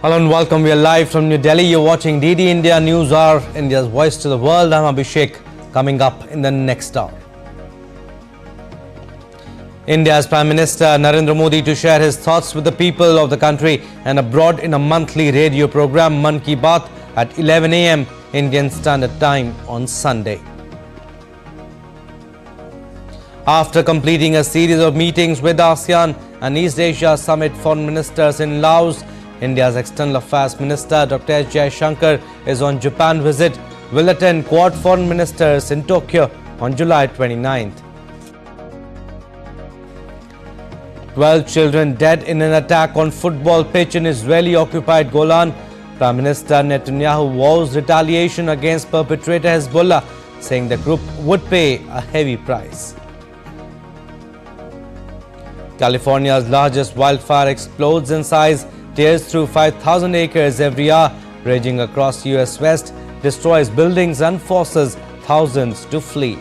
Hello and welcome. We are live from New Delhi. You're watching DD India News Hour, India's voice to the world. I'm Abhishek. Coming up in the next hour, India's Prime Minister Narendra Modi to share his thoughts with the people of the country and abroad in a monthly radio program, Mann Ki Baat, at 11 a.m. Indian Standard Time on Sunday. After completing a series of meetings with ASEAN and East Asia Summit foreign ministers in Laos, India's External Affairs Minister Dr. S. Jaishankar is on Japan visit, will attend Quad foreign ministers in Tokyo on July 29th. 12 children dead in an attack on football pitch in Israeli-occupied Golan. Prime Minister Netanyahu vows retaliation against perpetrator Hezbollah, saying the group would pay a heavy price. California's largest wildfire explodes in size, tears through 5,000 acres every hour, raging across US West, destroys buildings and forces thousands to flee.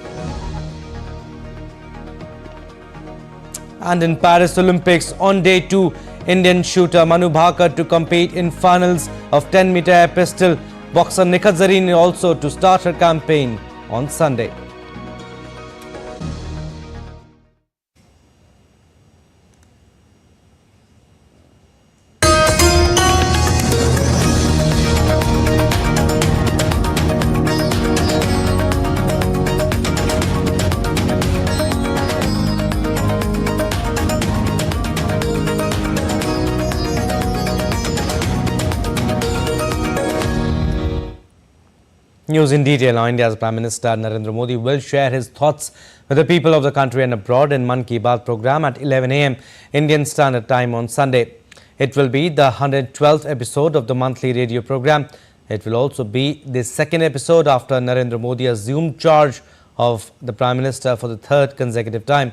And in Paris Olympics, on day 2, Indian shooter Manu Bhaker to compete in finals of 10-meter air pistol. Boxer Nikhat Zareen also to start her campaign on Sunday. News in detail. Now, India's Prime Minister Narendra Modi will share his thoughts with the people of the country and abroad in Mann Ki Baat program at 11 a.m. Indian Standard Time on Sunday. It will be the 112th episode of the monthly radio program. It will also be the second episode after Narendra Modi assumed charge of the Prime Minister for the third consecutive time.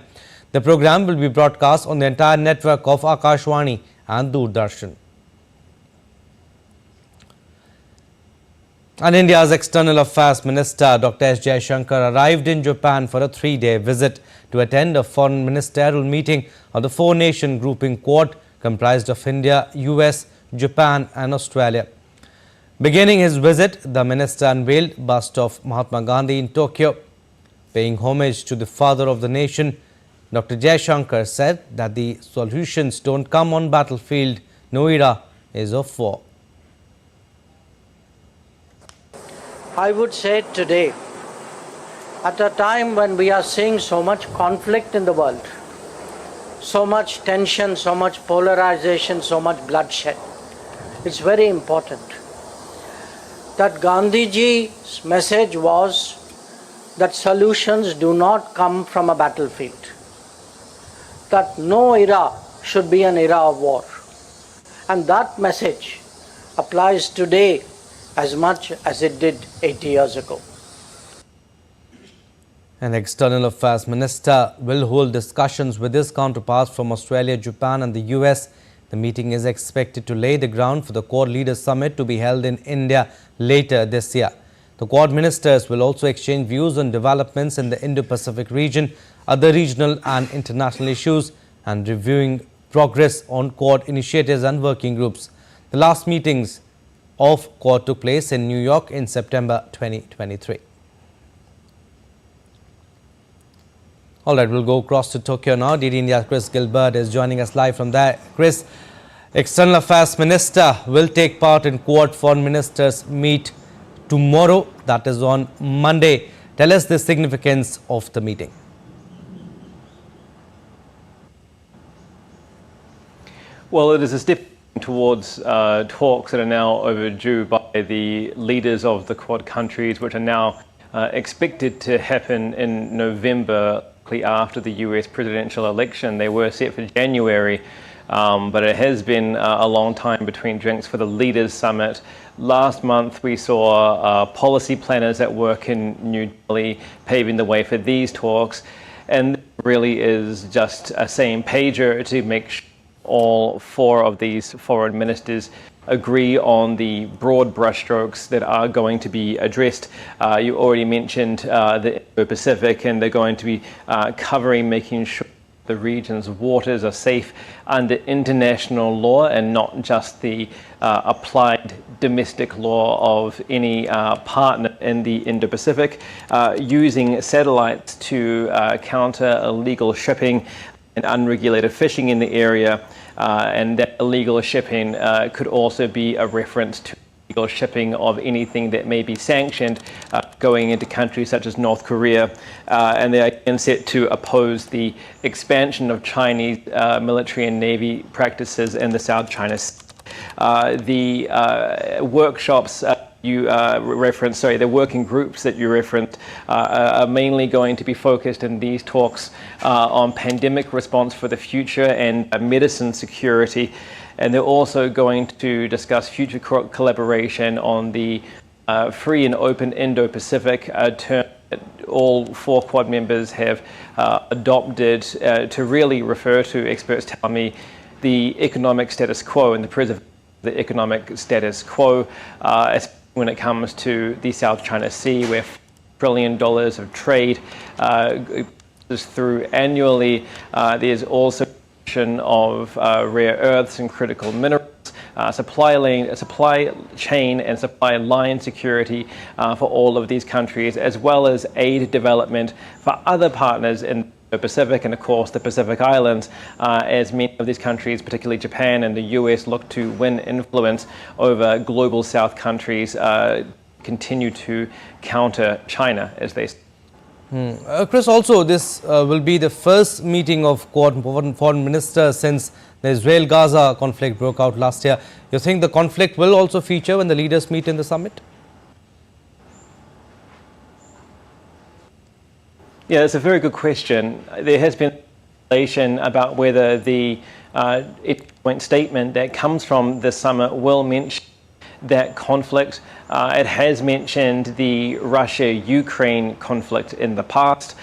The program will be broadcast on the entire network of Akashvani and Doordarshan. And India's External Affairs Minister Dr. S. Jaishankar arrived in Japan for a 3-day visit to attend a foreign ministerial meeting of the four-nation grouping Quad comprised of India, US, Japan and Australia. Beginning his visit, the minister unveiled bust of Mahatma Gandhi in Tokyo. Paying homage to the father of the nation, Dr. Jaishankar said that the solutions don't come on battlefield. No era is of war. I would say today, at a time when we are seeing so much conflict in the world, so much tension, so much polarization, so much bloodshed, it's very important that Gandhiji's message was that solutions do not come from a battlefield, that no era should be an era of war. And that message applies today as much as it did 80 years ago. An External Affairs Minister will hold discussions with his counterparts from Australia, Japan and the US. The meeting is expected to lay the ground for the Quad Leaders Summit to be held in India later this year. The Quad ministers will also exchange views on developments in the Indo-Pacific region, other regional and international issues, and reviewing progress on Quad initiatives and working groups. The last meetings of Quad took place in New York in September 2023. All right, we'll go across to Tokyo now. DD India's Chris Gilbert is joining us live from there. Chris, External Affairs Minister will take part in Quad foreign ministers meet tomorrow, that is on Monday. Tell us the significance of the meeting. Well, it is a step towards talks that are now overdue by the leaders of the Quad countries, which are now expected to happen in November, after the US presidential election. They were set for January, but it has been a long time between drinks for the Leaders Summit. Last month we saw policy planners at work in New Delhi paving the way for these talks, and really is just a same pager to make sure all four of these foreign ministers agree on the broad brushstrokes that are going to be addressed. You already mentioned the Indo-Pacific, and they're going to be covering making sure the region's waters are safe under international law and not just the applied domestic law of any partner in the Indo-Pacific, using satellites to counter illegal shipping and unregulated fishing in the area, and that illegal shipping could also be a reference to illegal shipping of anything that may be sanctioned going into countries such as North Korea, and they are again set to oppose the expansion of Chinese military and navy practices in the South China Sea. The workshops the working groups that you referenced are mainly going to be focused in these talks on pandemic response for the future and medicine security. And they're also going to discuss future collaboration on the free and open Indo-Pacific term that all 4 Quad members have adopted to really refer to, experts tell me, the economic status quo and the preservation of the economic status quo, when it comes to the South China Sea, where $4 trillion of trade is through annually. There's also of rare earths and critical minerals, supply chain and supply line security for all of these countries, as well as aid development for other partners in the Pacific and, of course, the Pacific Islands, as many of these countries, particularly Japan and the US, look to win influence over global South countries, continue to counter China, as they say. Chris, also this will be the first meeting of Quad foreign ministers since the Israel-Gaza conflict broke out last year. You think the conflict will also feature when the leaders meet in the summit? Yeah, that's a very good question. There has been speculation about whether the joint statement that comes from the summit will mention that conflict. It has mentioned the Russia-Ukraine conflict in the past.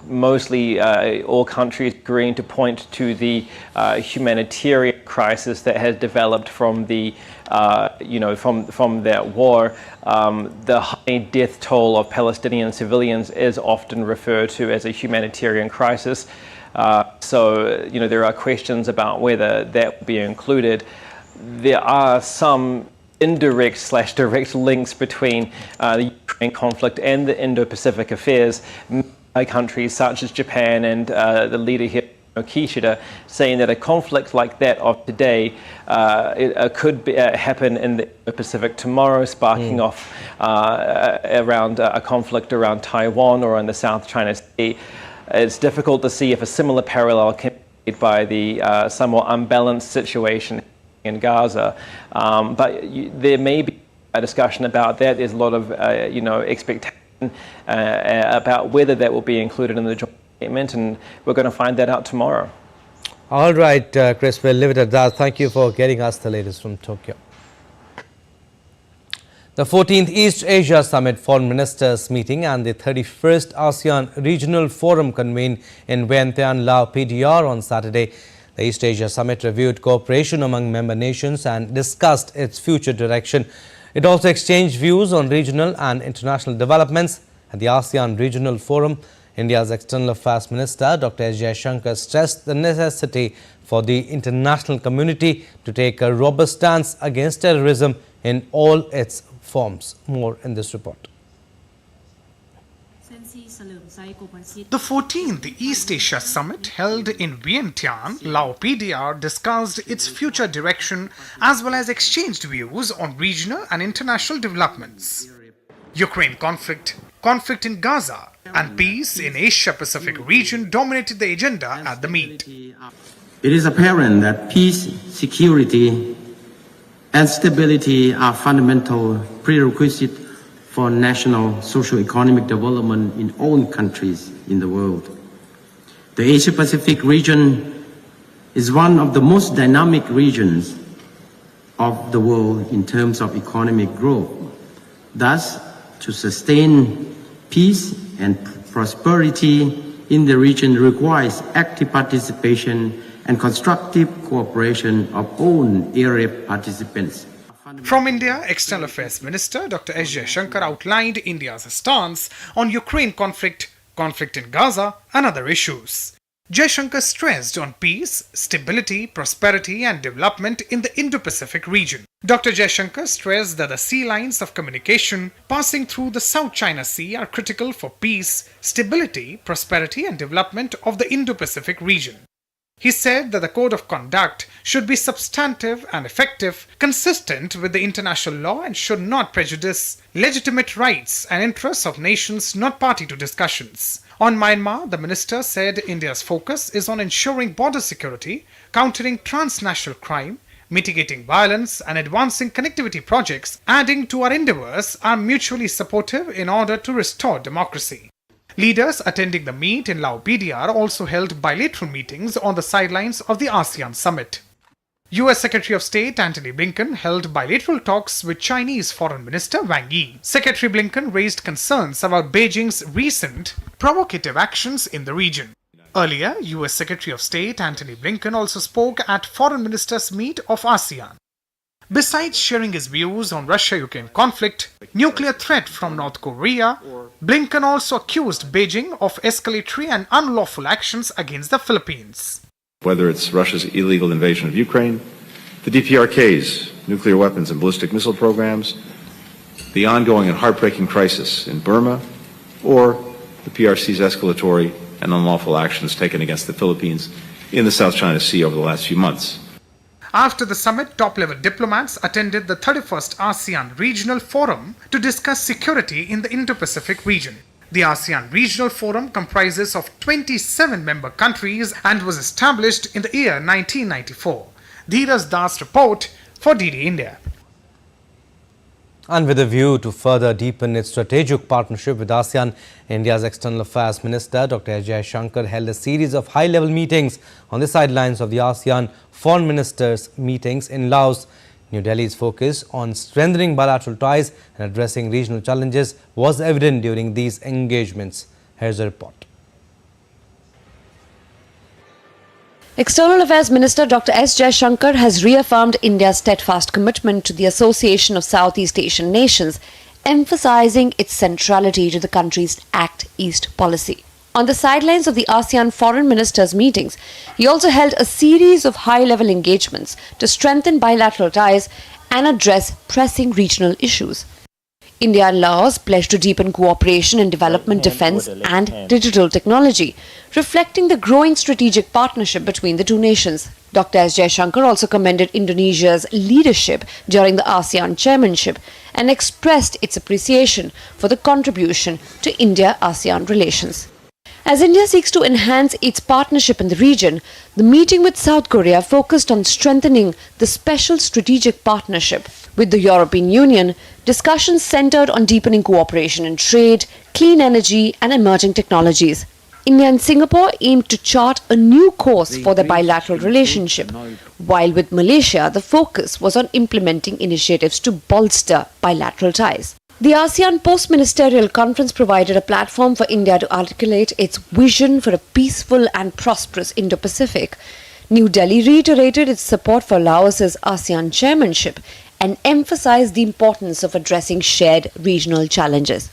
Mostly all countries agreeing to point to the humanitarian crisis that has developed from the from that war. The high death toll of Palestinian civilians is often referred to as a humanitarian crisis. So there are questions about whether that will be included. There are some indirect/direct links between the Ukraine conflict and the Indo-Pacific affairs by countries such as Japan and the leader here, Kishida, saying that a conflict like that of today could happen in the Pacific tomorrow, sparking off around a conflict around Taiwan or in the South China Sea. It's difficult to see if a similar parallel can be made by the somewhat unbalanced situation in Gaza, but there may be a discussion about that. There's a lot of expectation about whether that will be included in the joint statement, and we're going to find that out tomorrow. All right, Chris, we'll leave it at that. Thank you for getting us the latest from Tokyo. The 14th East Asia Summit Foreign Ministers meeting and the 31st ASEAN Regional Forum convened in Vientiane, Laos, PDR on Saturday. The East Asia Summit reviewed cooperation among member nations and discussed its future direction. It also exchanged views on regional and international developments. At the ASEAN Regional Forum, India's External Affairs Minister Dr. S. Jaishankar stressed the necessity for the international community to take a robust stance against terrorism in all its forms. More in this report. The 14th East Asia Summit held in Vientiane, Laos PDR discussed its future direction as well as exchanged views on regional and international developments. Ukraine conflict, conflict in Gaza and peace in Asia-Pacific region dominated the agenda at the meet. It is apparent that peace, security and stability are fundamental prerequisites for national socio-economic development in all countries in the world. The Asia-Pacific region is one of the most dynamic regions of the world in terms of economic growth. Thus, to sustain peace and prosperity in the region requires active participation and constructive cooperation of all area participants. From India, External Affairs Minister Dr. S. Jaishankar outlined India's stance on Ukraine conflict, conflict in Gaza and other issues. Jaishankar stressed on peace, stability, prosperity and development in the Indo-Pacific region. Dr. Jaishankar stressed that the sea lines of communication passing through the South China Sea are critical for peace, stability, prosperity and development of the Indo-Pacific region. He said that the code of conduct should be substantive and effective, consistent with the international law and should not prejudice legitimate rights and interests of nations not party to discussions. On Myanmar, the minister said India's focus is on ensuring border security, countering transnational crime, mitigating violence and advancing connectivity projects, adding to our endeavours are mutually supportive in order to restore democracy. Leaders attending the meet in Lao PDR also held bilateral meetings on the sidelines of the ASEAN summit. US Secretary of State Antony Blinken held bilateral talks with Chinese Foreign Minister Wang Yi. Secretary Blinken raised concerns about Beijing's recent provocative actions in the region. Earlier, US Secretary of State Antony Blinken also spoke at Foreign Ministers' meet of ASEAN. Besides sharing his views on Russia-Ukraine conflict, nuclear threat from North Korea, Blinken also accused Beijing of escalatory and unlawful actions against the Philippines. Whether it's Russia's illegal invasion of Ukraine, the DPRK's nuclear weapons and ballistic missile programs, the ongoing and heartbreaking crisis in Burma, or the PRC's escalatory and unlawful actions taken against the Philippines in the South China Sea over the last few months. After the summit, top-level diplomats attended the 31st ASEAN Regional Forum to discuss security in the Indo-Pacific region. The ASEAN Regional Forum comprises of 27 member countries and was established in the year 1994. Dheeraj Das report for DD India. And with a view to further deepen its strategic partnership with ASEAN, India's External Affairs Minister Dr. S. Jaishankar held a series of high-level meetings on the sidelines of the ASEAN Foreign Ministers' meetings in Laos. New Delhi's focus on strengthening bilateral ties and addressing regional challenges was evident during these engagements. Here's a report. External Affairs Minister Dr. S. Jaishankar has reaffirmed India's steadfast commitment to the Association of Southeast Asian Nations, emphasizing its centrality to the country's Act East policy. On the sidelines of the ASEAN Foreign Ministers' meetings, he also held a series of high-level engagements to strengthen bilateral ties and address pressing regional issues. India and Laos pledged to deepen cooperation in development, defence and digital technology, reflecting the growing strategic partnership between the two nations. Dr. S. Jaishankar also commended Indonesia's leadership during the ASEAN chairmanship and expressed its appreciation for the contribution to India-ASEAN relations. As India seeks to enhance its partnership in the region, the meeting with South Korea focused on strengthening the special strategic partnership. With the European Union, discussions centered on deepening cooperation in trade, clean energy and emerging technologies. India and Singapore aimed to chart a new course for their bilateral relationship, while with Malaysia, the focus was on implementing initiatives to bolster bilateral ties. The ASEAN Post-Ministerial Conference provided a platform for India to articulate its vision for a peaceful and prosperous Indo-Pacific. New Delhi reiterated its support for Laos's ASEAN chairmanship and emphasized the importance of addressing shared regional challenges.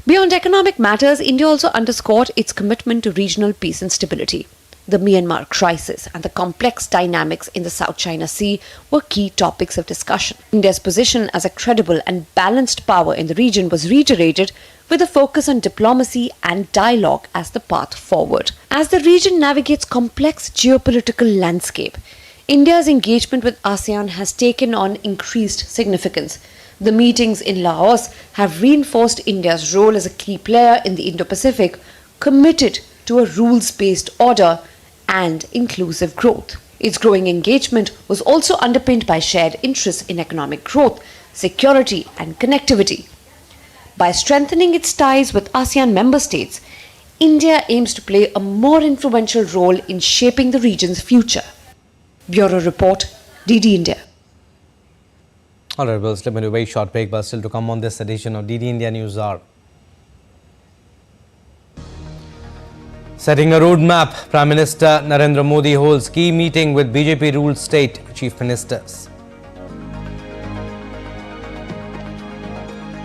Beyond economic matters, India also underscored its commitment to regional peace and stability. The Myanmar crisis and the complex dynamics in the South China Sea were key topics of discussion. India's position as a credible and balanced power in the region was reiterated, with a focus on diplomacy and dialogue as the path forward. As the region navigates complex geopolitical landscape, India's engagement with ASEAN has taken on increased significance. The meetings in Laos have reinforced India's role as a key player in the Indo-Pacific, committed to a rules-based order and inclusive growth. Its growing engagement was also underpinned by shared interests in economic growth, security and connectivity. By strengthening its ties with ASEAN member states, India aims to play a more influential role in shaping the region's future. Bureau Report, DD India. Alright, we'll slip into a very short break, but still to come on this edition of DD India News Hour. Setting a roadmap, Prime Minister Narendra Modi holds key meeting with BJP-ruled state chief ministers.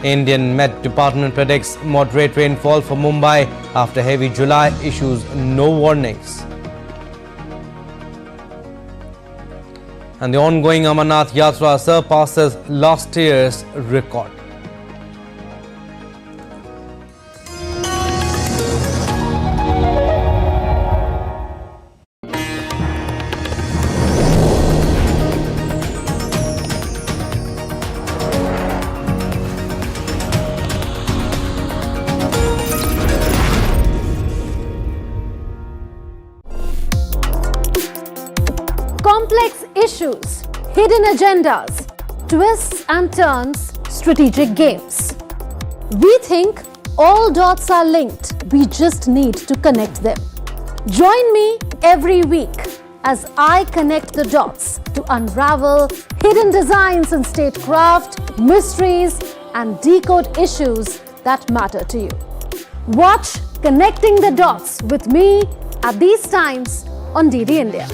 Indian Met Department predicts moderate rainfall for Mumbai. after heavy July issues no warnings. And the ongoing Amarnath Yatra surpasses last year's record. Complex issues, hidden agendas, twists and turns, strategic games. We think all dots are linked, we just need to connect them. Join me every week as I connect the dots to unravel hidden designs in statecraft, mysteries and decode issues that matter to you. Watch Connecting the Dots with me at these times on DD India.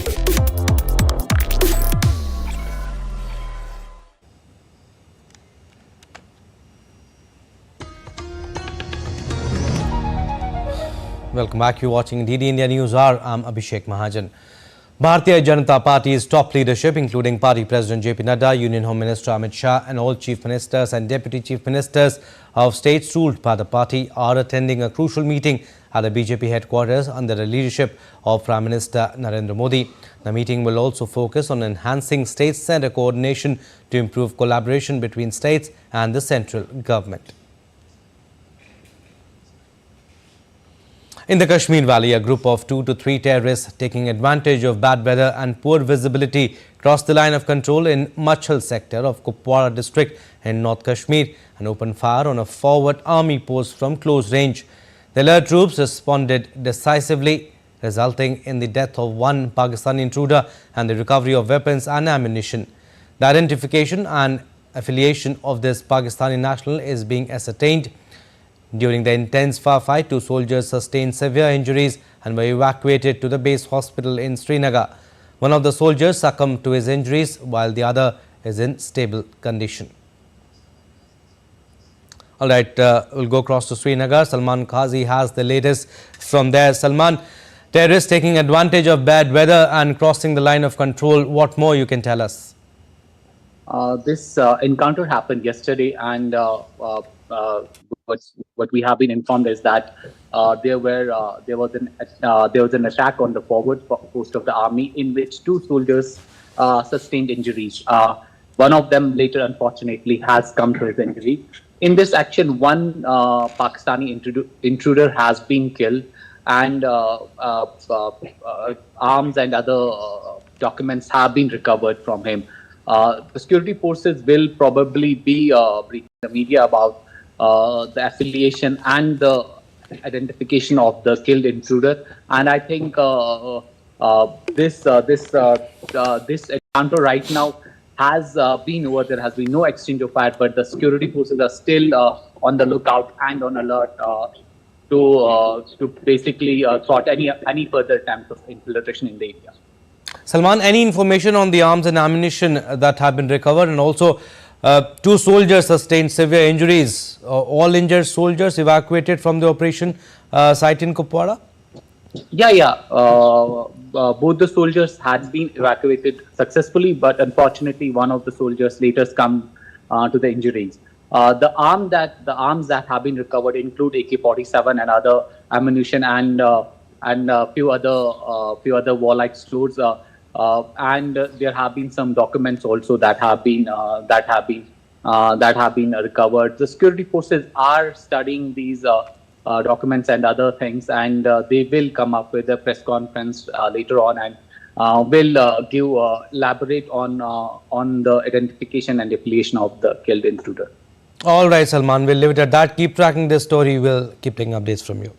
Welcome back. You're watching DD India News Hour. I'm Abhishek Mahajan. Bharatiya Janata Party's top leadership, including Party President JP Nadda, Union Home Minister Amit Shah and all Chief Ministers and Deputy Chief Ministers of states ruled by the party are attending a crucial meeting at the BJP headquarters under the leadership of Prime Minister Narendra Modi. The meeting will also focus on enhancing state-centre coordination to improve collaboration between states and the central government. In the Kashmir Valley, a group of 2 to 3 terrorists taking advantage of bad weather and poor visibility crossed the line of control in Machhal sector of Kupwara district in North Kashmir and opened fire on a forward army post from close range. The alert troops responded decisively, resulting in the death of one Pakistani intruder and the recovery of weapons and ammunition. The identification and affiliation of this Pakistani national is being ascertained. During the intense firefight, 2 soldiers sustained severe injuries and were evacuated to the base hospital in Srinagar. One of the soldiers succumbed to his injuries while the other is in stable condition. All right, we'll go across to Srinagar. Salman Qazi has the latest from there. Salman, terrorists taking advantage of bad weather and crossing the line of control. What more you can tell us? This encounter happened yesterday, and what we have been informed is that there was an attack on the forward post of the army in which 2 soldiers sustained injuries. One of them later, unfortunately, has come to his injury. In this action, one Pakistani intruder has been killed, and arms and other documents have been recovered from him. The security forces will probably be briefing the media about the affiliation and the identification of the killed intruder, and I think this encounter right now has been over. There has been no exchange of fire, but the security forces are still on the lookout and on alert to basically thwart any further attempts of infiltration in the area. Salman, any information on the arms and ammunition that have been recovered, and also 2 soldiers sustained severe injuries. All injured soldiers evacuated from the operation site in Kupwara? Yeah. Both the soldiers had been evacuated successfully, but unfortunately, one of the soldiers later succumbed to the injuries. The arms that have been recovered include AK-47 and other ammunition and a few other warlike stores. And there have been some documents also that have been recovered. The security forces are studying these documents and other things, and they will come up with a press conference later on, and will elaborate on the identification and affiliation of the killed intruder. All right, Salman, we'll leave it at that. Keep tracking this story. We'll keep taking updates from you.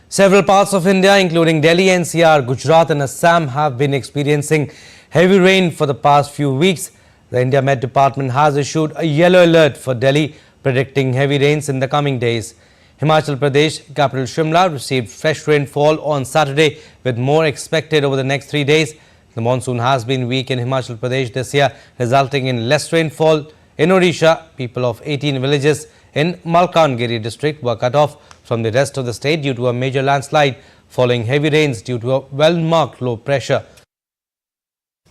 Several parts of India, including Delhi, NCR, Gujarat and Assam, have been experiencing heavy rain for the past few weeks. The India Met Department has issued a yellow alert for Delhi, predicting heavy rains in the coming days. Himachal Pradesh, capital Shimla, received fresh rainfall on Saturday, with more expected over the next 3 days. The monsoon has been weak in Himachal Pradesh this year, resulting in less rainfall. In Odisha, people of 18 villages in Malkangiri district were cut off from the rest of the state due to a major landslide following heavy rains due to a well-marked low pressure.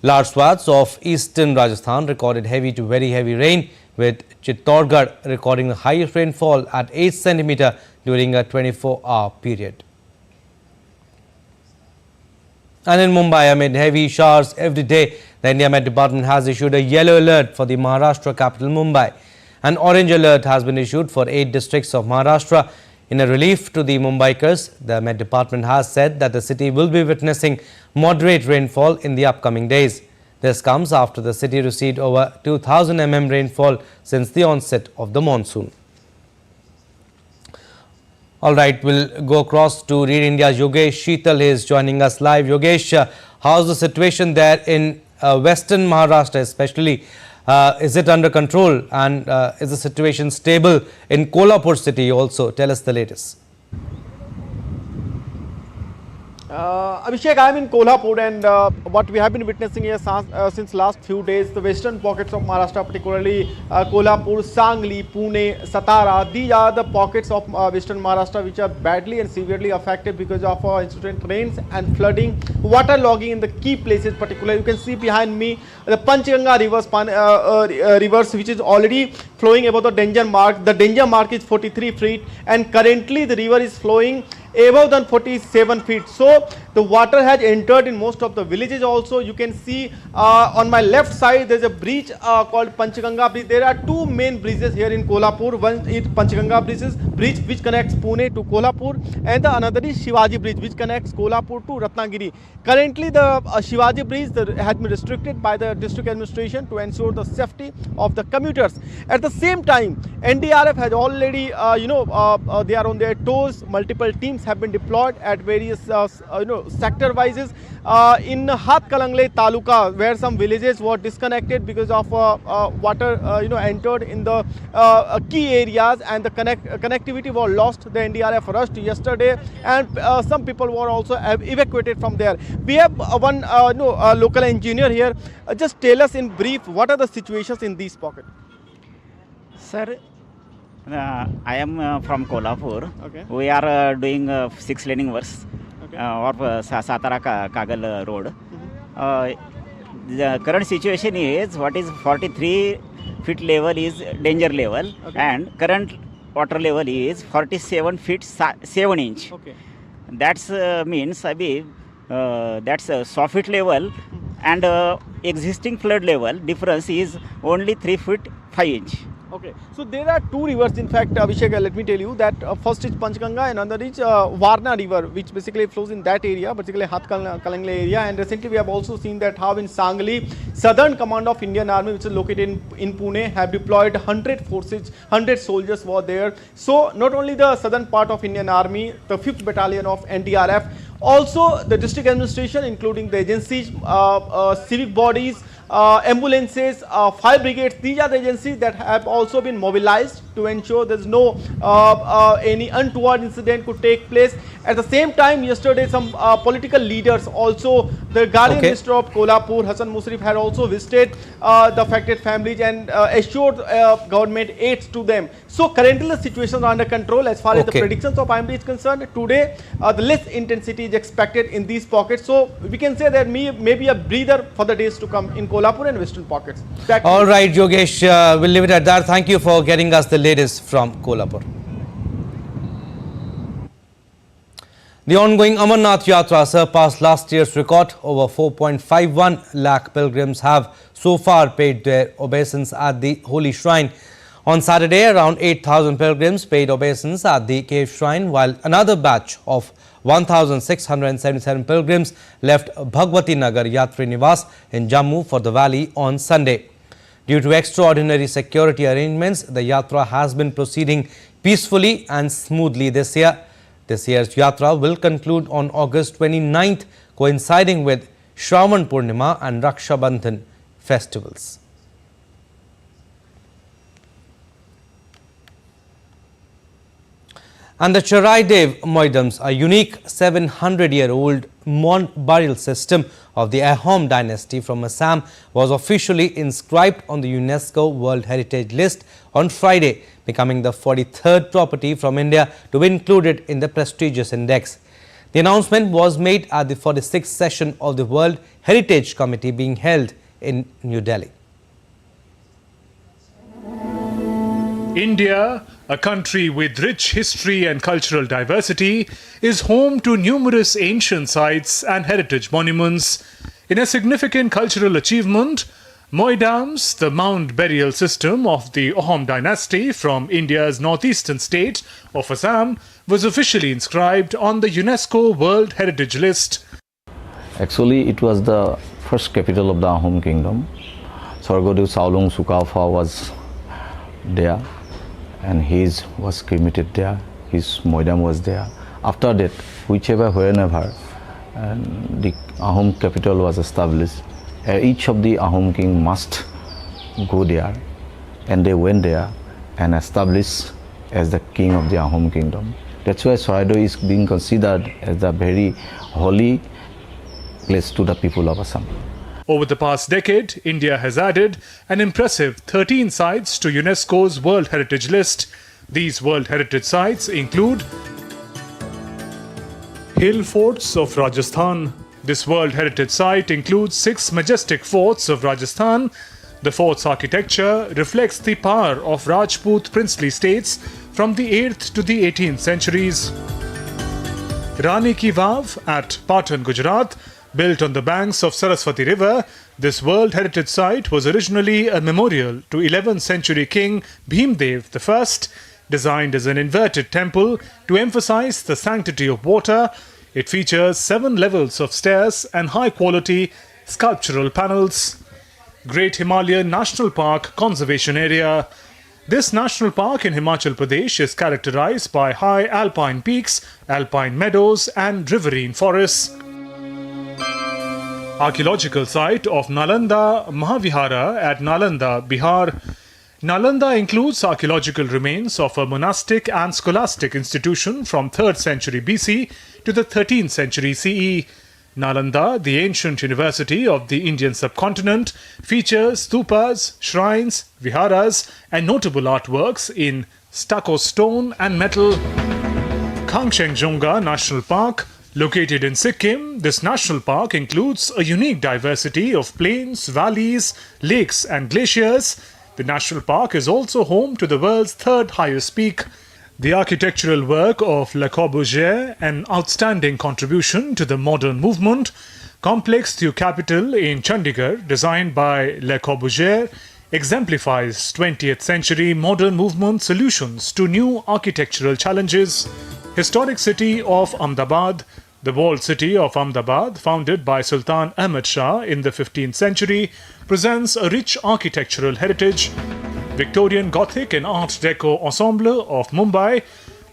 Large swaths of eastern Rajasthan recorded heavy to very heavy rain, with Chittorgarh recording the highest rainfall at 8 cm during a 24-hour period. And in Mumbai, amid heavy showers every day, the India Met Department has issued a yellow alert for the Maharashtra capital Mumbai. An orange alert has been issued for 8 districts of Maharashtra. In a relief to the Mumbaikars, the Met Department has said that the city will be witnessing moderate rainfall in the upcoming days. This comes after the city received over 2000 mm rainfall since the onset of the monsoon. All right, we'll go across to Read India's Yogesh Sheetal is joining us live. Yogesh, how's the situation there in western Maharashtra especially? Is it under control, and is the situation stable in Kolhapur city also? Tell us the latest. Abhishek, I am in Kolhapur, and what we have been witnessing here since last few days, the western pockets of Maharashtra, particularly Kolhapur, Sangli, Pune, Satara, these are the pockets of western Maharashtra which are badly and severely affected because of incessant rains and flooding, waterlogging in the key places. Particularly, you can see behind me the Panchganga rivers, which is already flowing above the danger mark. The danger mark is 43 feet, and currently the river is flowing above than 47 feet. So the water has entered in most of the villages also. You can see on my left side there is a bridge called Panchganga bridge. There are two main bridges here in Kolhapur. One is Panchganga bridge which connects Pune to Kolhapur, and the another is Shivaji bridge which connects Kolhapur to Ratnagiri. Currently the Shivaji bridge has been restricted by the district administration to ensure the safety of the commuters. At the same time, NDRF has already they are on their toes. Multiple teams have been deployed at various sector wises in Hatkalangle Taluka, where some villages were disconnected because of water entered in the key areas, and the connectivity was lost. The NDRF rushed yesterday, and some people were also evacuated from there. We have one local engineer here. Just tell us in brief what are the situations in these pockets. Sir, I am from Kolhapur. Okay. We are doing 6-laning works of Satara Kagal road. The current situation is what is 43 feet level is danger level, and current water level is 47 feet 7 inch. Okay. That's means that's 100 feet level, and existing flood level difference is only 3 feet 5 inch. Okay, so there are two rivers. In fact, Abhishek, let me tell you that first is Panchganga and another is Varna river, which basically flows in that area, particularly Hatkalangle area. And recently we have also seen that how in Sangli, Southern Command of Indian Army, which is located in Pune, have deployed 100 soldiers were there. So not only the southern part of Indian Army, the 5th Battalion of NDRF, also the district administration, including the agencies, civic bodies, ambulances, fire brigades. These are the agencies that have also been mobilized to ensure there is no any untoward incident could take place. At the same time, yesterday some political leaders, also the Guardian Minister of Kolhapur, Hassan Musrif, had also visited the affected families and assured government aids to them. So currently the situations are under control as far as the predictions of IMD is concerned. Today the less intensity is expected in these pockets. So we can say that maybe a breather for the days to come in Kolhapur and western pockets. All right, Yogesh, we'll leave it at that. Thank you for getting us the latest from Kolhapur. The ongoing Amarnath Yatra surpassed last year's record. Over 4.51 lakh pilgrims have so far paid their obeisance at the holy shrine. On Saturday, around 8,000 pilgrims paid obeisance at the cave shrine, while another batch of 1,677 pilgrims left Bhagwati Nagar Yatri Niwas in Jammu for the valley on Sunday. Due to extraordinary security arrangements, the Yatra has been proceeding peacefully and smoothly this year. This year's Yatra will conclude on August 29th, coinciding with Shravan Purnima and Raksha Bandhan festivals. And the Charai Dev Moidams, a unique 700-year-old mound burial system of the EAM dynasty from Assam was officially inscribed on the UNESCO World Heritage List on Friday, becoming the 43rd property from India to be included in the prestigious index. The announcement was made at the 46th session of the World Heritage Committee being held in New Delhi. India, a country with rich history and cultural diversity, is home to numerous ancient sites and heritage monuments. In a significant cultural achievement, Moidams, the mound burial system of the EAM dynasty from India's northeastern state of Assam, was officially inscribed on the UNESCO World Heritage List. Actually, it was the first capital of the EAM kingdom. Sargodev Saolung Sukaufa was there, and his was cremated there. His Moidam was there. After that, whenever the EAM capital was established, each of the EAM king must go there, and they went there and established as the king of the EAM kingdom. That's why Saraido is being considered as the very holy place to the people of Assam. Over the past decade, India has added an impressive 13 sites to UNESCO's World Heritage List. These World Heritage Sites include Hill Forts of Rajasthan. This World Heritage Site includes 6 majestic forts of Rajasthan. The fort's architecture reflects the power of Rajput princely states from the 8th to the 18th centuries. Rani Ki Vav at Patan, Gujarat, built on the banks of Saraswati River, this World Heritage Site was originally a memorial to 11th century King Bhimdev I. Designed as an inverted temple to emphasize the sanctity of water, it features 7 levels of stairs and high-quality sculptural panels. Great Himalayan National Park Conservation Area. This national park in Himachal Pradesh is characterized by high alpine peaks, alpine meadows and riverine forests. Archaeological site of Nalanda Mahavihara at Nalanda, Bihar. Nalanda includes archaeological remains of a monastic and scholastic institution from 3rd century BC to the 13th century CE. Nalanda, the ancient university of the Indian subcontinent, features stupas, shrines, viharas and notable artworks in stucco stone and metal. Kangchenjunga National Park. Located in Sikkim, this national park includes a unique diversity of plains, valleys, lakes and glaciers. The national park is also home to the world's 3rd highest peak. The architectural work of Le Corbusier, an outstanding contribution to the modern movement. Complex Thew Capital in Chandigarh, designed by Le Corbusier, exemplifies 20th century modern movement solutions to new architectural challenges. Historic city of Ahmedabad. The walled city of Ahmedabad, founded by Sultan Ahmad Shah in the 15th century, presents a rich architectural heritage. Victorian Gothic and Art Deco ensemble of Mumbai.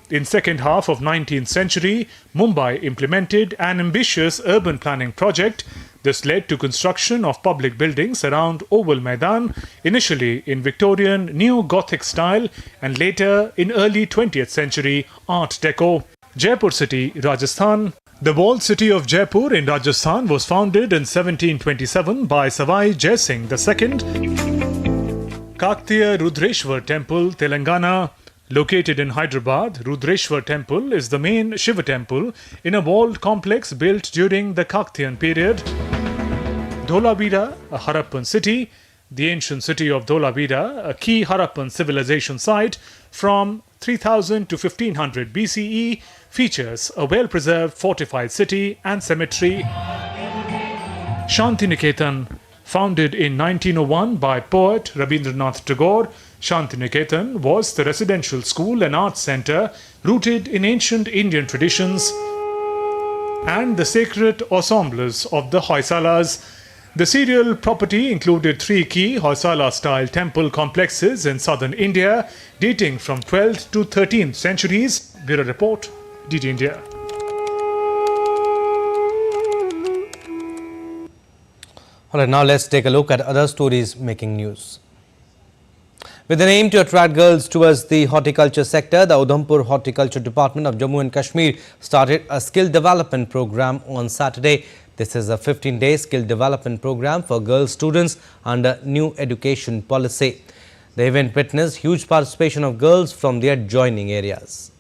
In second half of 19th century, Mumbai implemented an ambitious urban planning project. This led to construction of public buildings around Oval Maidan, initially in Victorian Neo-Gothic style and later in early 20th century Art Deco. Jaipur city, Rajasthan. The walled city of Jaipur in Rajasthan was founded in 1727 by Savai Jai Singh II. Kaktiya Rudreshwar Temple, Telangana. Located in Hyderabad, Rudreshwar Temple is the main Shiva temple in a walled complex built during the Kaktiyan period. Dholavira, a Harappan city. The ancient city of Dholavira, a key Harappan civilization site from 3000 to 1500 BCE, features a well-preserved fortified city and cemetery. Shantiniketan, founded in 1901 by poet Rabindranath Tagore, Shantiniketan was the residential school and arts centre rooted in ancient Indian traditions and the sacred ensembles of the Hoysalas. The serial property included 3 key Hoysala-style temple complexes in southern India dating from 12th to 13th centuries. Bureau Report, DD India. All right, now let's take a look at other stories making news. With an aim to attract girls towards the horticulture sector, the Udhampur Horticulture Department of Jammu and Kashmir started a skill development program on Saturday. This is a 15-day skill development program for girl students under new education policy. The event witnessed huge participation of girls from the adjoining areas.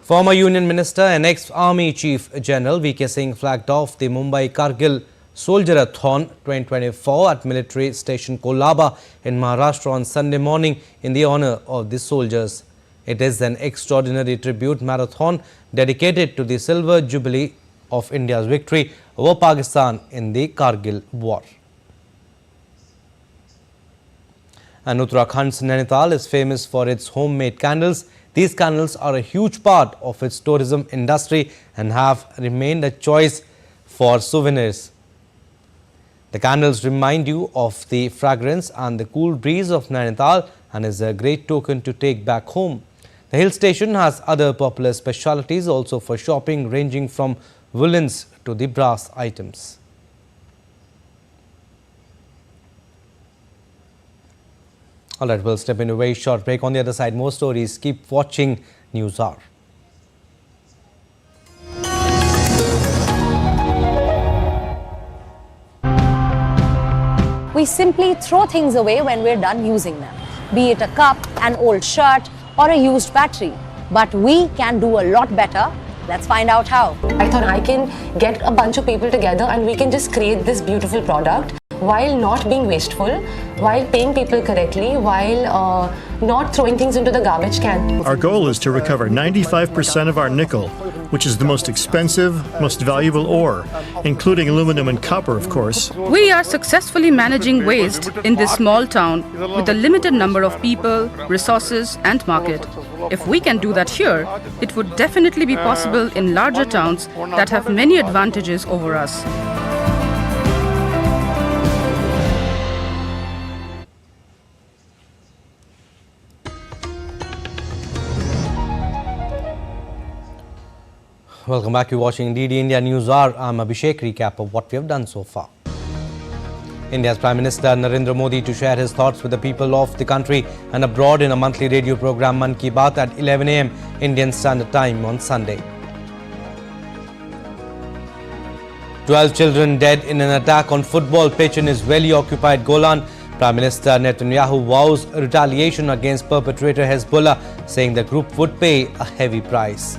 Former Union Minister and ex-Army Chief General V.K. Singh flagged off the Mumbai-Kargil Soldier-a-thon 2024 at military station Kolaba in Maharashtra on Sunday morning in the honor of the soldiers. It is an extraordinary tribute marathon dedicated to the silver jubilee of India's victory over Pakistan in the Kargil war. And Uttarakhand's Nainital is famous for its homemade candles. These candles are a huge part of its tourism industry and have remained a choice for souvenirs. The candles remind you of the fragrance and the cool breeze of Nainital and is a great token to take back home. The hill station has other popular specialities also for shopping, ranging from woolens to the brass items. All right, we'll step into a very short break. On the other side, more stories. Keep watching News Hour. We simply throw things away when we're done using them, be it a cup, an old shirt, or a used battery. But we can do a lot better. Let's find out how. I thought I can get a bunch of people together and we can just create this beautiful product while not being wasteful, while paying people correctly, while not throwing things into the garbage can. Our goal is to recover 95% of our nickel, which is the most expensive, most valuable ore, including aluminum and copper, of course. We are successfully managing waste in this small town with a limited number of people, resources and market. If we can do that here, it would definitely be possible in larger towns that have many advantages over us. Welcome back. You're watching DD India News Hour. I'm Abhishek. Recap of what we have done so far. India's Prime Minister Narendra Modi to share his thoughts with the people of the country and abroad in a monthly radio program Mann Ki Baat at 11 a.m. Indian Standard Time on Sunday. 12 children dead in an attack on football pitch in Israeli-occupied Golan. Prime Minister Netanyahu vows retaliation against perpetrator Hezbollah, saying the group would pay a heavy price.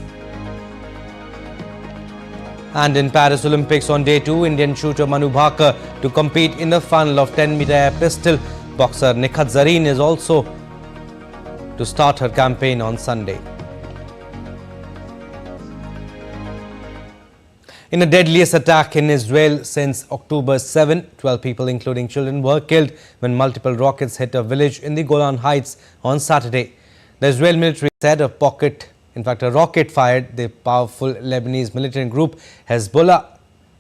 And in Paris Olympics on day 2, Indian shooter Manu Bhaker to compete in the final of 10-meter air pistol. Boxer Nikhat Zareen is also to start her campaign on Sunday. In the deadliest attack in Israel since October 7, 12 people including children were killed when multiple rockets hit a village in the Golan Heights on Saturday. The Israeli military said a rocket fired the powerful Lebanese militant group Hezbollah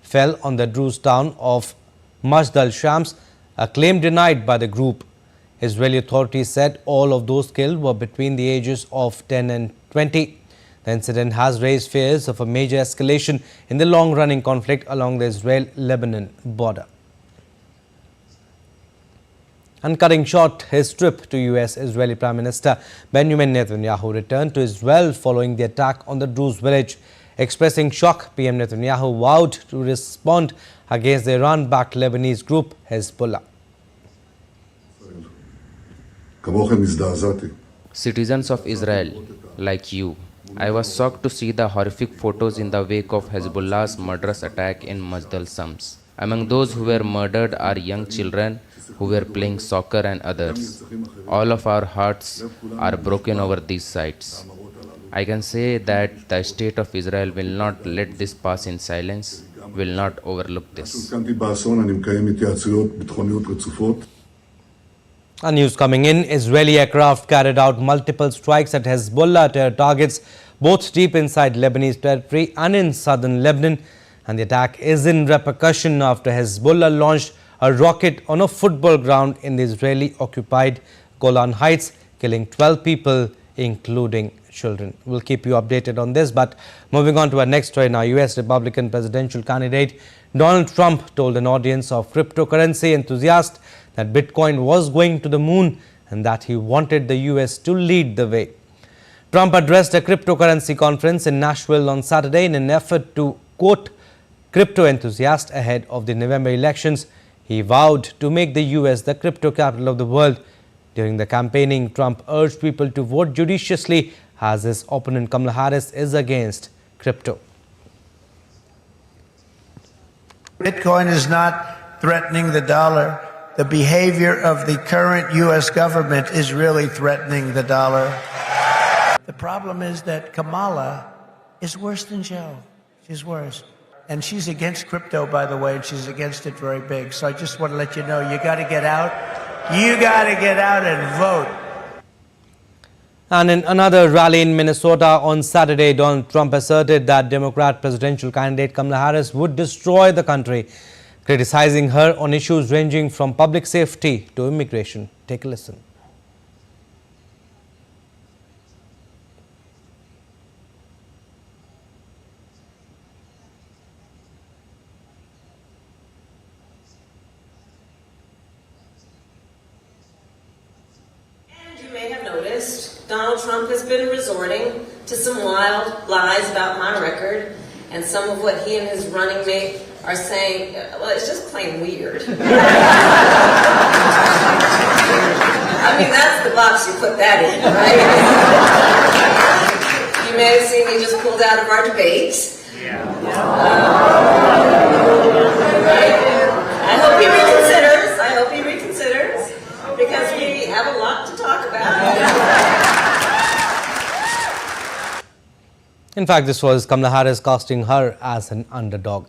fell on the Druze town of Majd al-Shams, a claim denied by the group. Israeli authorities said all of those killed were between the ages of 10 and 20. The incident has raised fears of a major escalation in the long-running conflict along the Israel-Lebanon border. And cutting short his trip to US, Israeli Prime Minister Benjamin Netanyahu returned to Israel following the attack on the Druze village. Expressing shock, PM Netanyahu vowed to respond against the Iran-backed Lebanese group Hezbollah. Citizens of Israel, like you, I was shocked to see the horrific photos in the wake of Hezbollah's murderous attack in Majd al-Shams. Among those who were murdered are young children who were playing soccer and others. All of our hearts are broken over these sights. I can say that the state of Israel will not let this pass in silence, will not overlook this. A news coming in, Israeli aircraft carried out multiple strikes at Hezbollah terror targets, both deep inside Lebanese territory and in southern Lebanon. And the attack is in repercussion after Hezbollah launched a rocket on a football ground in the Israeli-occupied Golan Heights, killing 12 people, including children. We'll keep you updated on this. But moving on to our next story now, US Republican presidential candidate Donald Trump told an audience of cryptocurrency enthusiasts that Bitcoin was going to the moon and that he wanted the US to lead the way. Trump addressed a cryptocurrency conference in Nashville on Saturday in an effort to quote crypto enthusiasts ahead of the November elections. He vowed to make the US the crypto capital of the world. During the campaigning, Trump urged people to vote judiciously as his opponent Kamala Harris is against crypto. Bitcoin is not threatening the dollar. The behavior of the current U.S. government is really threatening the dollar. The problem is that Kamala is worse than Joe. She's worse. And she's against crypto, by the way, and she's against it very big. So I just want to let you know, you got to get out. You got to get out and vote. And in another rally in Minnesota on Saturday, Donald Trump asserted that Democrat presidential candidate Kamala Harris would destroy the country, criticizing her on issues ranging from public safety to immigration. Take a listen. Donald Trump has been resorting to some wild lies about my record, and some of what he and his running mate are saying, well, it's just plain weird. I mean, that's the box you put that in, right? You may have seen me just pulled out of our debate. Right? I hope he reconsiders, because we have a lot to talk about. In fact, this was Kamala Harris casting her as an underdog.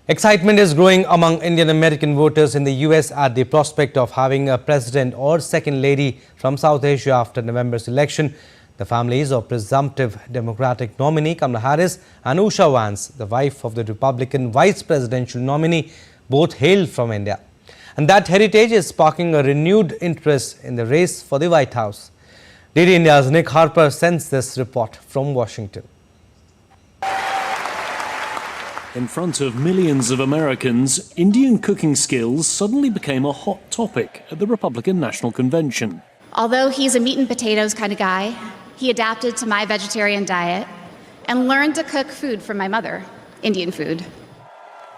Excitement is growing among Indian American voters in the US at the prospect of having a president or second lady from South Asia after November's election. The families of presumptive Democratic nominee Kamala Harris and Usha Vance, the wife of the Republican vice presidential nominee, both hail from India. And that heritage is sparking a renewed interest in the race for the White House. DD India's Nick Harper sends this report from Washington. In front of millions of Americans, Indian cooking skills suddenly became a hot topic at the Republican National Convention. Although he's a meat and potatoes kind of guy, he adapted to my vegetarian diet and learned to cook food from my mother, Indian food.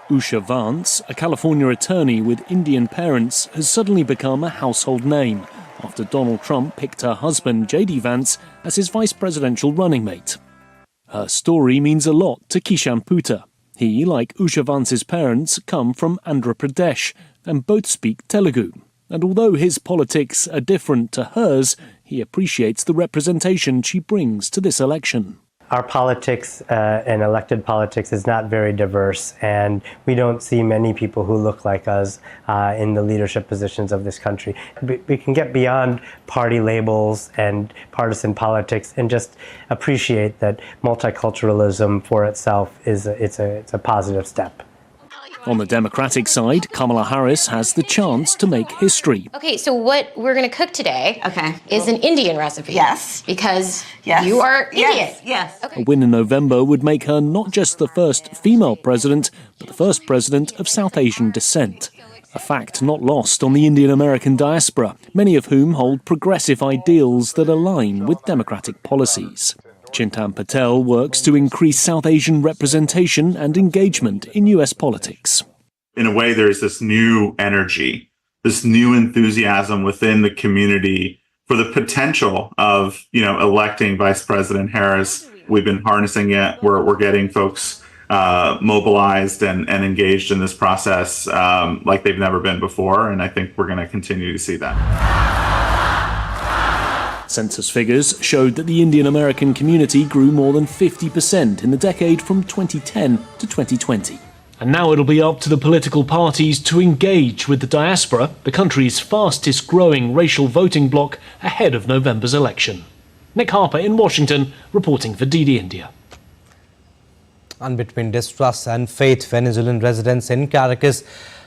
Usha Vance, a California attorney with Indian parents, has suddenly become a household name after Donald Trump picked her husband, J.D. Vance, as his vice presidential running mate. Her story means a lot to Kishan Puta. He, like Usha Vance's parents, come from Andhra Pradesh and both speak Telugu. And although his politics are different to hers, he appreciates the representation she brings to this election. Our politics and elected politics is not very diverse, and we don't see many people who look like us in the leadership positions of this country. We can get beyond party labels and partisan politics and just appreciate that multiculturalism for itself is it's a positive step. On the Democratic side, Kamala Harris has the chance to make history. Okay, so what we're going to cook today is an Indian recipe. Yes. Because you are Indian. Yes. A win in November would make her not just the first female president, but the first president of South Asian descent. A fact not lost on the Indian American diaspora, many of whom hold progressive ideals that align with democratic policies. Chintan Patel works to increase South Asian representation and engagement in US politics. In a way, there's this new energy, this new enthusiasm within the community for the potential of, electing Vice President Harris. We've been harnessing it. We're getting folks mobilized and engaged in this process like they've never been before. And I think we're going to continue to see that. Census figures showed that the Indian American community grew more than 50% in the decade from 2010 to 2020. And now it'll be up to the political parties to engage with the diaspora, the country's fastest growing racial voting bloc, ahead of November's election. Nick Harper in Washington, reporting for DD India. And between distrust and faith, Venezuelan residents in Caracas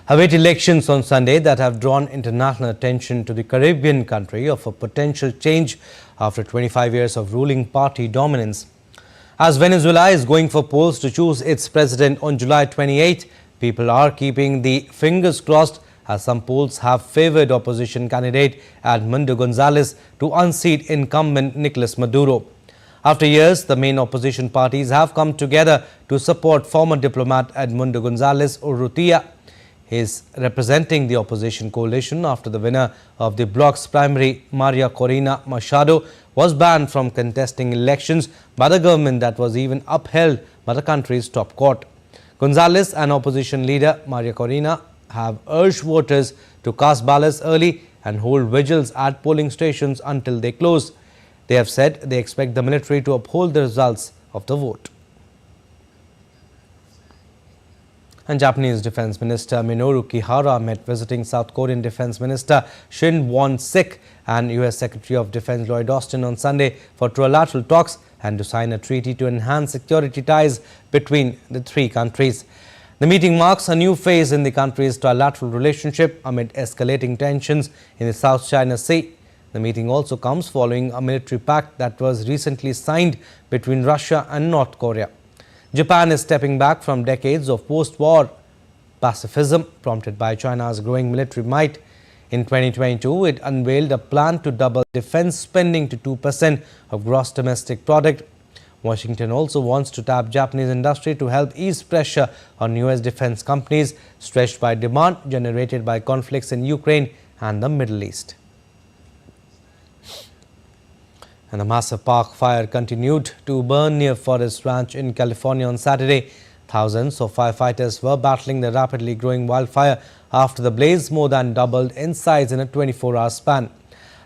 await elections on Sunday that have drawn international attention to the Caribbean country of a potential change after 25 years of ruling party dominance. As Venezuela is going for polls to choose its president on July 28, people are keeping the fingers crossed as some polls have favoured opposition candidate Edmundo Gonzalez to unseat incumbent Nicolas Maduro. After years, the main opposition parties have come together to support former diplomat Edmundo Gonzalez Urrutia. He is representing the opposition coalition after the winner of the bloc's primary, Maria Corina Machado, was banned from contesting elections by the government that was even upheld by the country's top court. Gonzalez and opposition leader Maria Corina have urged voters to cast ballots early and hold vigils at polling stations until they close. They have said they expect the military to uphold the results of the vote. And Japanese Defense Minister Minoru Kihara met visiting South Korean Defense Minister Shin Won-sik and US Secretary of Defense Lloyd Austin on Sunday for trilateral talks and to sign a treaty to enhance security ties between the three countries. The meeting marks a new phase in the country's trilateral relationship amid escalating tensions in the South China Sea. The meeting also comes following a military pact that was recently signed between Russia and North Korea. Japan is stepping back from decades of post-war pacifism prompted by China's growing military might. In 2022, it unveiled a plan to double defense spending to 2% of gross domestic product. Washington also wants to tap Japanese industry to help ease pressure on US defense companies stretched by demand generated by conflicts in Ukraine and the Middle East. And a massive park fire continued to burn near Forest Ranch in California on Saturday. Thousands of firefighters were battling the rapidly growing wildfire after the blaze more than doubled in size in a 24-hour span.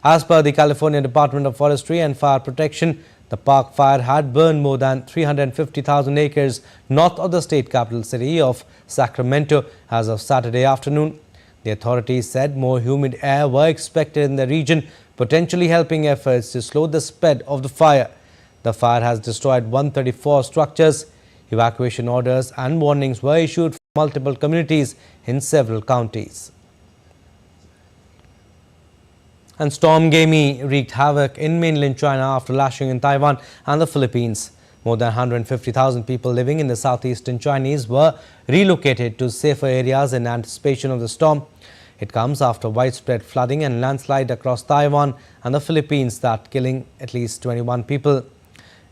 As per the California Department of Forestry and Fire Protection, the park fire had burned more than 350,000 acres north of the state capital city of Sacramento as of Saturday afternoon. The authorities said more humid air were expected in the region, potentially helping efforts to slow the spread of the fire. The fire has destroyed 134 structures. Evacuation orders and warnings were issued for multiple communities in several counties. And Storm Gamy wreaked havoc in mainland China after lashing in Taiwan and the Philippines. More than 150,000 people living in the southeastern Chinese were relocated to safer areas in anticipation of the storm. It comes after widespread flooding and landslide across Taiwan and the Philippines that killing at least 21 people.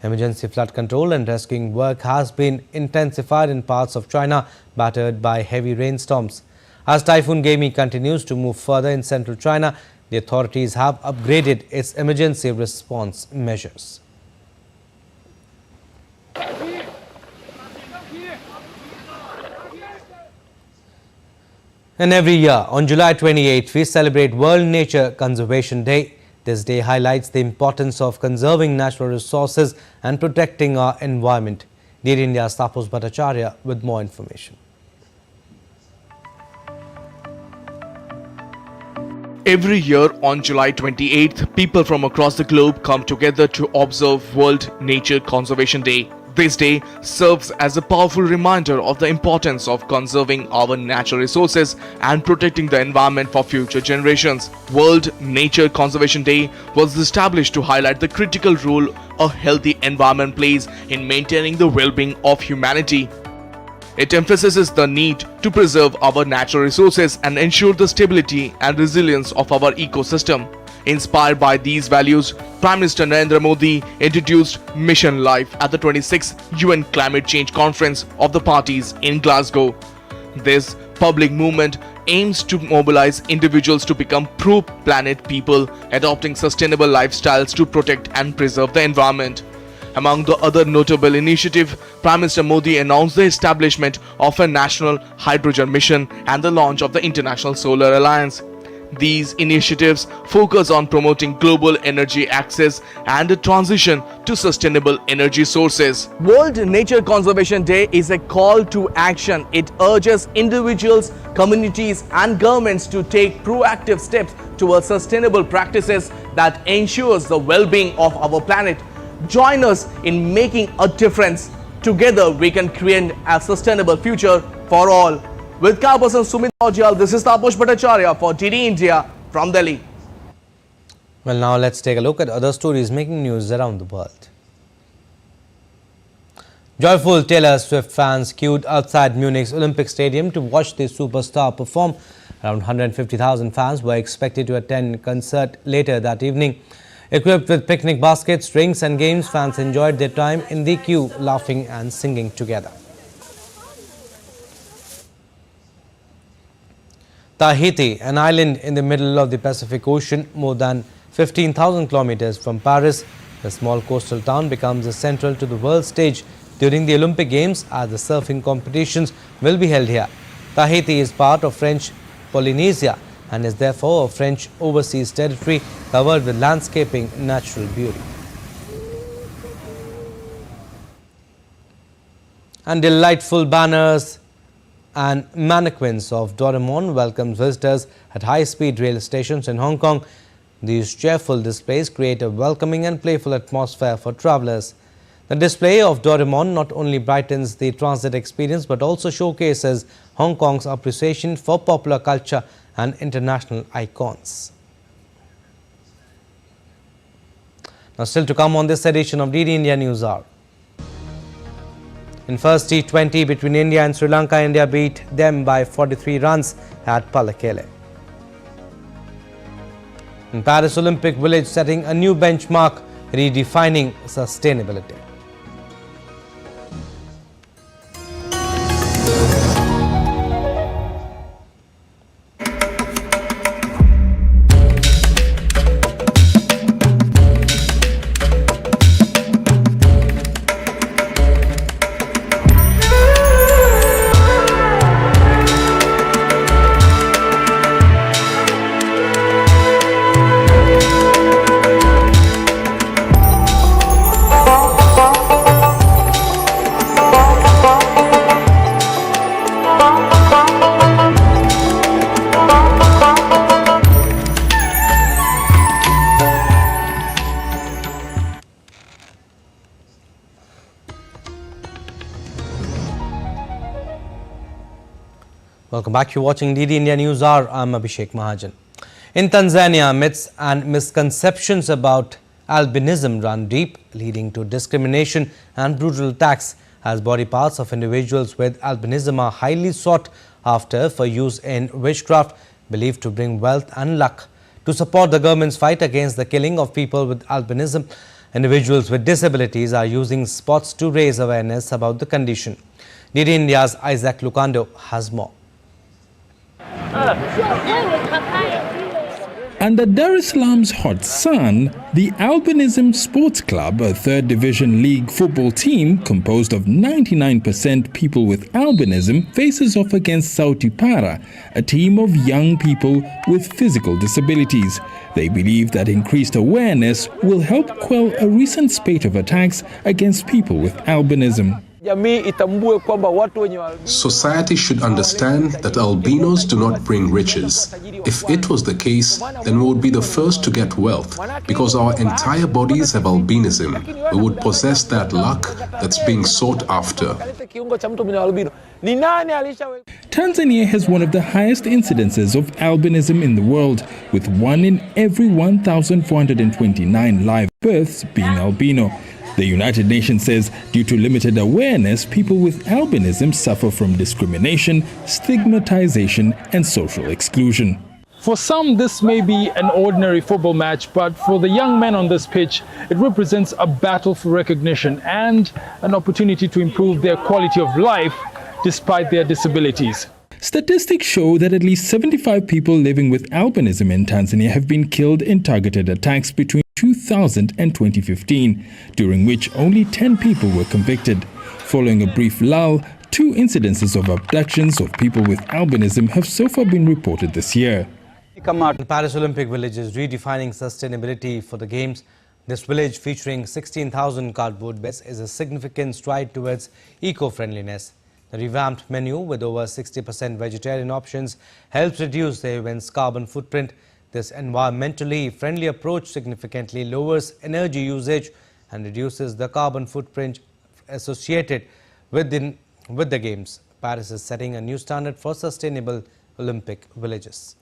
Emergency flood control and rescuing work has been intensified in parts of China battered by heavy rainstorms. As Typhoon Gamy continues to move further in central China, the authorities have upgraded its emergency response measures. And every year on July 28th, we celebrate World Nature Conservation Day. This day highlights the importance of conserving natural resources and protecting our environment. Dear India's Taposh Bhattacharya with more information. Every year on July 28th, people from across the globe come together to observe World Nature Conservation Day. This day serves as a powerful reminder of the importance of conserving our natural resources and protecting the environment for future generations. World Nature Conservation Day was established to highlight the critical role a healthy environment plays in maintaining the well-being of humanity. It emphasizes the need to preserve our natural resources and ensure the stability and resilience of our ecosystem. Inspired by these values, Prime Minister Narendra Modi introduced Mission Life at the 26th UN Climate Change Conference of the Parties in Glasgow. This public movement aims to mobilize individuals to become pro-planet people, adopting sustainable lifestyles to protect and preserve the environment. Among the other notable initiatives, Prime Minister Modi announced the establishment of a national hydrogen mission and the launch of the International Solar Alliance. These initiatives focus on promoting global energy access and a transition to sustainable energy sources. World Nature Conservation Day is a call to action. It urges individuals, communities and governments to take proactive steps towards sustainable practices that ensures the well-being of our planet. Join us in making a difference. Together we can create a sustainable future for all. With car person Sumit Aujal, this is Taposh Bhattacharya for DD India from Delhi. Well, now let's take a look at other stories making news around the world. Joyful Taylor Swift fans queued outside Munich's Olympic Stadium to watch the superstar perform. Around 150,000 fans were expected to attend concert later that evening. Equipped with picnic baskets, drinks and games, fans enjoyed their time in the queue, laughing and singing together. Tahiti, an island in the middle of the Pacific Ocean, more than 15,000 kilometers from Paris, the small coastal town becomes central to the world stage during the Olympic Games, as the surfing competitions will be held here. Tahiti is part of French Polynesia and is therefore a French overseas territory covered with landscaping natural beauty. And delightful banners and mannequins of Doraemon welcomes visitors at high-speed rail stations in Hong Kong. These cheerful displays create a welcoming and playful atmosphere for travellers. The display of Doraemon not only brightens the transit experience but also showcases Hong Kong's appreciation for popular culture and international icons. Now, still to come on this edition of DD India News Hour. In first T20 between India and Sri Lanka, India beat them by 43 runs at Pallekele. In Paris Olympic Village setting a new benchmark, redefining sustainability. Welcome back. You're watching DD India News Hour. I'm Abhishek Mahajan. In Tanzania, myths and misconceptions about albinism run deep, leading to discrimination and brutal attacks, as body parts of individuals with albinism are highly sought after for use in witchcraft, believed to bring wealth and luck. To support the government's fight against the killing of people with albinism, individuals with disabilities are using spots to raise awareness about the condition. DD India's Isaac Lucando has more. Under Dar es Salaam's hot sun, the Albinism Sports Club, a third division league football team composed of 99% people with albinism, faces off against Sauti Para, a team of young people with physical disabilities. They believe that increased awareness will help quell a recent spate of attacks against people with albinism. Society should understand that albinos do not bring riches. If it was the case, then we would be the first to get wealth, because our entire bodies have albinism. We would possess that luck that's being sought after. Tanzania has one of the highest incidences of albinism in the world, with 1 in every 1,429 live births being albino. The United Nations says due to limited awareness, people with albinism suffer from discrimination, stigmatization, and social exclusion. For some, this may be an ordinary football match, but for the young men on this pitch, it represents a battle for recognition and an opportunity to improve their quality of life despite their disabilities. Statistics show that at least 75 people living with albinism in Tanzania have been killed in targeted attacks between 2000 and 2015, during which only 10 people were convicted. Following a brief lull, 2 incidences of abductions of people with albinism have so far been reported this year. The Paris Olympic Village is redefining sustainability for the Games. This village, featuring 16,000 cardboard beds, is a significant stride towards eco-friendliness. The revamped menu, with over 60% vegetarian options, helps reduce the event's carbon footprint. This environmentally friendly approach significantly lowers energy usage and reduces the carbon footprint associated with the Games. Paris is setting a new standard for sustainable Olympic villages.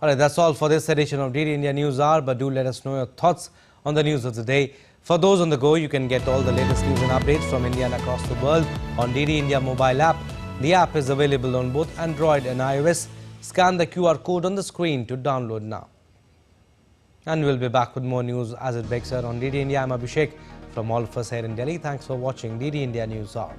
Alright, that's all for this edition of DD India News Hour, but do let us know your thoughts on the news of the day. For those on the go, you can get all the latest news and updates from India and across the world on DD India mobile app. The app is available on both Android and iOS. Scan the QR code on the screen to download now. And we'll be back with more news as it breaks here on DD India. I'm Abhishek. From all of us here in Delhi, thanks for watching DD India News Hour.